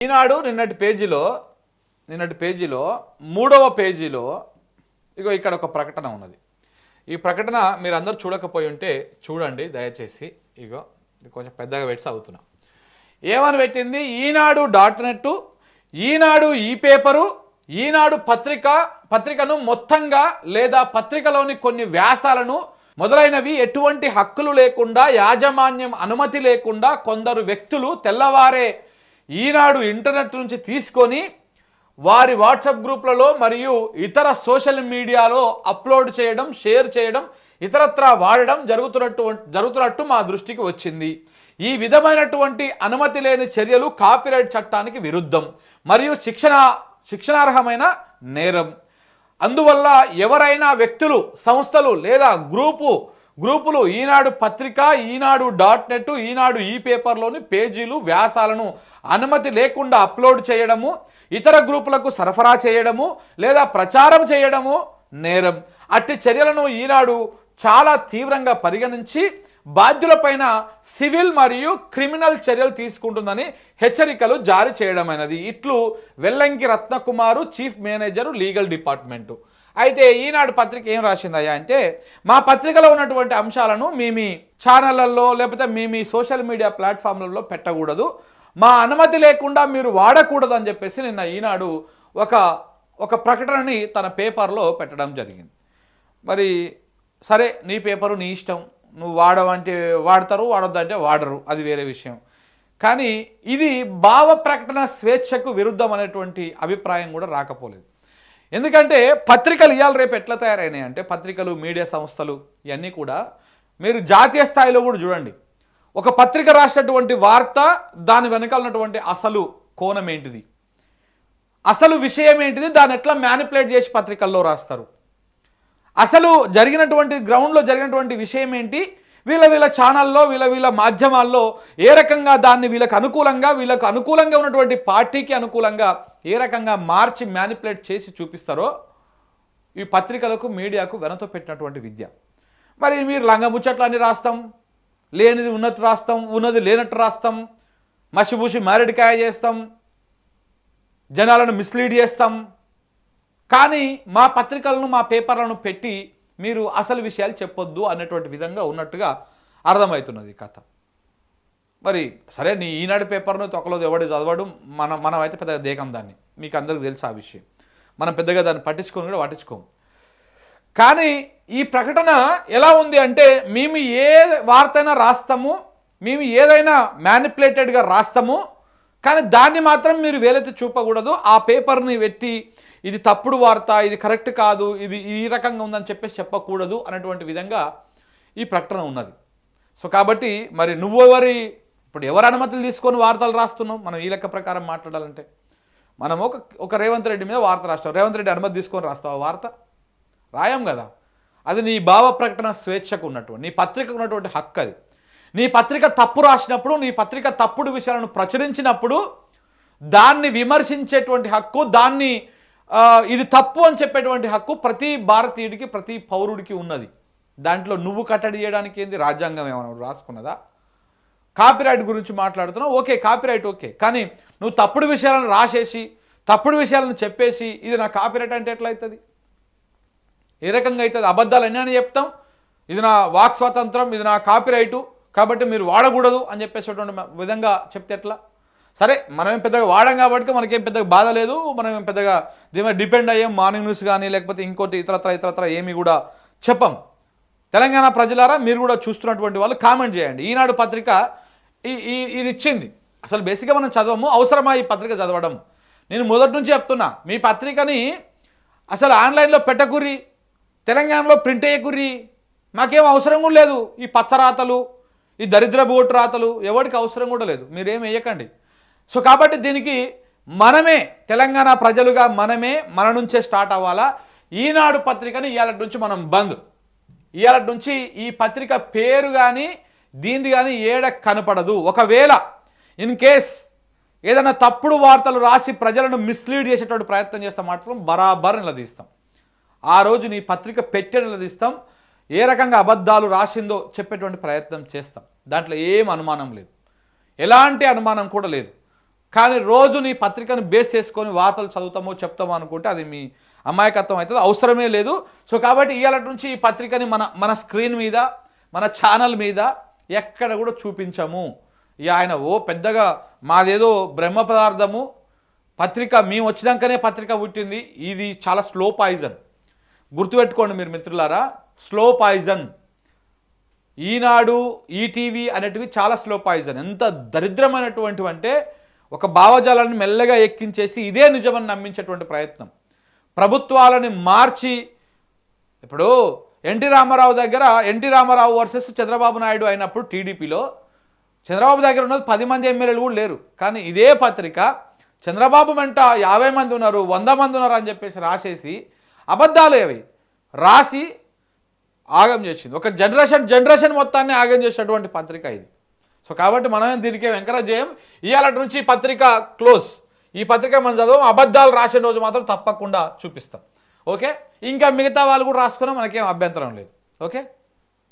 ఈనాడు నిన్నటి పేజీలో 3వ పేజీలో ఇగో ఇక్కడ ఒక ప్రకటన ఉన్నది. ఈ ప్రకటన మీరు అందరూ చూడకపోయి ఉంటే చూడండి దయచేసి. ఇగో ఇది కొంచెం పెద్దగా పెట్టి చదువుతున్నా. ఏమని పెట్టింది? ఈనాడు .net, ఈనాడు ఈ పేపరు, ఈనాడు పత్రికను మొత్తంగా లేదా పత్రికలోని కొన్ని వ్యాసాలను మొదలైనవి ఎటువంటి హక్కులు లేకుండా, యాజమాన్యం అనుమతి లేకుండా కొందరు వ్యక్తులు తెల్లవారే ఈనాడు ఇంటర్నెట్ నుంచి తీసుకొని వారి వాట్సాప్ గ్రూప్లలో మరియు ఇతర సోషల్ మీడియాలో అప్లోడ్ చేయడం, షేర్ చేయడం, ఇతరత్రా వాడడం జరుగుతున్నట్టు మా దృష్టికి వచ్చింది. ఈ విధమైనటువంటి అనుమతి లేని చర్యలు కాపీరైట్ చట్టానికి విరుద్ధం మరియు శిక్షణార్హమైన నేరం. అందువల్ల ఎవరైనా వ్యక్తులు, సంస్థలు లేదా గ్రూపులు ఈనాడు పత్రిక, ఈనాడు .net, ఈనాడు ఈ పేపర్లోని పేజీలు, వ్యాసాలను అనుమతి లేకుండా అప్లోడ్ చేయడము, ఇతర గ్రూపులకు సరఫరా చేయడము లేదా ప్రచారం చేయడము నేరం. అట్టి చర్యలను ఈనాడు చాలా తీవ్రంగా పరిగణించి బాధ్యులపైన సివిల్ మరియు క్రిమినల్ చర్యలు తీసుకుంటుందని హెచ్చరికలు జారీ చేయడమైనది. ఇట్లు Vellanki Ratnakumar, chief manager, legal department. అయితే ఈనాడు పత్రిక ఏం రాసిందయ్యా అంటే, మా పత్రికలో ఉన్నటువంటి అంశాలను మీ ఛానళ్లలో లేకపోతే మీ సోషల్ మీడియా ప్లాట్ఫామ్లలో పెట్టకూడదు, మా అనుమతి లేకుండా మీరు వాడకూడదు అని చెప్పేసి నిన్న ఈనాడు ఒక ప్రకటనని తన పేపర్లో పెట్టడం జరిగింది. మరి సరే, నీ పేపరు నీ ఇష్టం, నువ్వు వాడవంటే వాడతారు, వాడొద్దంటే వాడరు, అది వేరే విషయం. కానీ ఇది భావ ప్రకటన స్వేచ్ఛకు విరుద్ధం అనేటువంటి అభిప్రాయం కూడా రాకపోలేదు. ఎందుకంటే పత్రికలు ఇవాళ రేపు ఎట్లా తయారైనాయి అంటే, పత్రికలు, మీడియా సంస్థలు ఇవన్నీ కూడా మీరు జాతీయ స్థాయిలో కూడా చూడండి. ఒక పత్రిక రాసినటువంటి వార్త, దాని వెనకాల ఉన్నటువంటి అసలు కోణం ఏంటిది, అసలు విషయం ఏంటిది, దాన్ని ఎట్లా మ్యానిపులేట్ చేసి పత్రికల్లో రాస్తారు, అసలు జరిగినటువంటి గ్రౌండ్లో జరిగినటువంటి విషయం ఏంటి, వీళ్ళ ఛానల్లో వీళ్ళ మాధ్యమాల్లో ఏ రకంగా దాన్ని వీళ్ళకు అనుకూలంగా ఉన్నటువంటి పార్టీకి అనుకూలంగా ఏ రకంగా మార్చి మ్యానిపులేట్ చేసి చూపిస్తారో ఈ పత్రికలకు, మీడియాకు వెనతో పెట్టినటువంటి విద్య. మరి మీరు లంగముచ్చట్లు అని రాస్తాం, లేనిది ఉన్నట్టు రాస్తాం, ఉన్నది లేనట్టు రాస్తాం, మసిబూసి మారేడికాయ చేస్తాం, జనాలను మిస్లీడ్ చేస్తాం. కానీ మా పత్రికలను, మా పేపర్లను పెట్టి మీరు అసలు విషయాలు చెప్పొద్దు అన్నటువంటి విధంగా ఉన్నట్టుగా అర్థమవుతున్నది కథ. మరి సరే, నీ ఈనాడు పేపర్ను తొక్కలో ఎవడు చదవడం, మనం అయితే పెద్దగా దేకం దాన్ని, మీకు అందరికీ తెలుసు ఆ విషయం. మనం పెద్దగా దాన్ని పట్టించుకోము. కానీ ఈ ప్రకటన ఎలా ఉంది అంటే, మేము ఏ వార్తైనా రాస్తాము, మేము ఏదైనా మ్యానిపులేటెడ్గా రాస్తాము, కానీ దాన్ని మాత్రం మీరు వేలెత్తి చూపకూడదు, ఆ పేపర్ని పెట్టి ఇది తప్పుడు వార్త, ఇది కరెక్ట్ కాదు, ఇది ఈ రకంగా ఉందని చెప్పేసి చెప్పకూడదు అనేటువంటి విధంగా ఈ ప్రకటన ఉన్నది. సో కాబట్టి మరి ఇప్పుడు ఎవరి అనుమతులు తీసుకొని వార్తలు రాస్తున్నాం? మనం ఈ లెక్క ప్రకారం మాట్లాడాలంటే మనం ఒక రేవంత్ రెడ్డి మీద వార్త రాస్తాం, రేవంత్ రెడ్డి అనుమతి తీసుకొని రాస్తావా వార్త? రాయం కదా. అది నీ భావ ప్రకటన స్వేచ్ఛకు ఉన్నటువంటి, నీ పత్రికకు ఉన్నటువంటి హక్కు. అది నీ పత్రిక తప్పు రాసినప్పుడు, నీ పత్రిక తప్పుడు విషయాలను ప్రచురించినప్పుడు దాన్ని విమర్శించేటువంటి హక్కు, దాన్ని ఇది తప్పు అని చెప్పేటువంటి హక్కు ప్రతి భారతీయుడికి, ప్రతి పౌరుడికి ఉన్నది. దాంట్లో నువ్వు కట్టడి చేయడానికి ఏంది? రాజ్యాంగం ఏమైనా రాసుకున్నదా? కాపీరైట్ గురించి మాట్లాడుతున్నావు, ఓకే, కాపీరైట్ ఓకే. కానీ నువ్వు తప్పుడు విషయాలను రాసేసి, తప్పుడు విషయాలను చెప్పేసి ఇది నా కాపీరైట్ అంటే ఎట్లా అవుతుంది? ఏ రకంగా అవుతుంది? అబద్ధాలు ఎన్ని చెప్తాం, ఇది నా వాక్ స్వాతంత్రం, ఇది నా కాపీరైటు, కాబట్టి మీరు వాడకూడదు అని చెప్పేసేటువంటి విధంగా చెప్తే ఎట్లా? సరే, మనమేం పెద్దగా వాడాం కాబట్టి మనకేం పెద్దగా బాధ లేదు, మనమేం పెద్దగా దీని మీద డిపెండ్ అయ్యాం, మార్నింగ్ న్యూస్ కానీ లేకపోతే ఇంకోటి ఇతరత్ర ఏమీ కూడా చెప్పం. తెలంగాణ ప్రజలారా, మీరు కూడా చూస్తున్నటువంటి వాళ్ళు కామెంట్ చేయండి. ఈనాడు పత్రిక ఇది ఇచ్చింది, అసలు బేసిక్గా మనం చదవము, అవసరమా ఈ పత్రిక చదవడం? నేను మొదటి నుంచి చెప్తున్నా, మీ పత్రికని అసలు ఆన్లైన్లో పెట్టకుర్రి, తెలంగాణలో ప్రింట్ అయ్యకుర్రి, మాకేం అవసరం కూడా లేదు. ఈ పచ్చరాతలు, ఈ దరిద్ర బోటు రాతలు ఎవరికి అవసరం కూడా లేదు, మీరేం వేయకండి. సో కాబట్టి దీనికి మనమే, తెలంగాణ ప్రజలుగా మనమే మన నుంచే స్టార్ట్ అవ్వాలా. ఈనాడు పత్రికని ఇవాళ నుంచి మనం బంద్. ఇవాళ నుంచి ఈ పత్రిక పేరు కానీ దీనిది కానీ ఏడ కనపడదు. ఒకవేళ ఇన్ కేస్ ఏదైనా తప్పుడు వార్తలు రాసి ప్రజలను మిస్లీడ్ చేసేటువంటి ప్రయత్నం చేస్తాం మాత్రం బరాబర్ నిలదీస్తాం. ఆ రోజు నీ పత్రిక పెట్టే నిలదీస్తాం. ఏ రకంగా అబద్ధాలు రాసిందో చెప్పేటువంటి ప్రయత్నం చేస్తాం. దాంట్లో ఏం అనుమానం లేదు, ఎలాంటి అనుమానం కూడా లేదు. కానీ రోజు నీ పత్రికను బేస్ చేసుకొని వార్తలు చదువుతామో చెప్తామో అనుకుంటే అది మీ అమాయకత్వం అవుతుంది, అవసరమే లేదు. సో కాబట్టి ఇవాళ నుంచి ఈ పత్రికని మన స్క్రీన్ మీద, మన ఛానల్ మీద ఎక్కడ కూడా చూపించము. ఆయన పెద్దగా మాదేదో బ్రహ్మ పదార్థము, పత్రిక మేము వచ్చినాకనే పత్రిక పుట్టింది, ఇది చాలా స్లో పాయిజన్. గుర్తుపెట్టుకోండి మీరు మిత్రులారా, స్లో పాయిజన్. ఈనాడు, ఈటీవీ అనేటివి చాలా స్లో పాయిజన్. ఎంత దరిద్రమైనటువంటి అంటే ఒక భావజాలాన్ని మెల్లగా ఎక్కించేసి ఇదే నిజమని నమ్మించేటువంటి ప్రయత్నం. ప్రభుత్వాలని మార్చి, ఇప్పుడు ఎన్టీ రామారావు వర్సెస్ చంద్రబాబు నాయుడు అయినప్పుడు టీడీపీలో చంద్రబాబు దగ్గర ఉన్నది 10 మంది ఎమ్మెల్యేలు కూడా లేరు. కానీ ఇదే పత్రిక చంద్రబాబు వెంట 50 మంది ఉన్నారు, 100 మంది ఉన్నారు అని చెప్పేసి రాసేసి అబద్ధాలు అవి రాసి ఆగం చేసింది. ఒక జనరేషన్ మొత్తాన్ని ఆగం చేసినటువంటి పత్రిక ఇది. సో కాబట్టి మనం దీనికి ఎంకరేజ్ చేయం. ఇవాళ నుంచి ఈ పత్రిక క్లోజ్. ఈ పత్రిక మనం చదవం, అబద్ధాలు రాసే రోజు మాత్రం తప్పకుండా చూపిస్తాం. ఓకే, ఇంకా మిగతా వాళ్ళు కూడా రాసుకున్నా మనకేం అభ్యంతరం లేదు. ఓకే.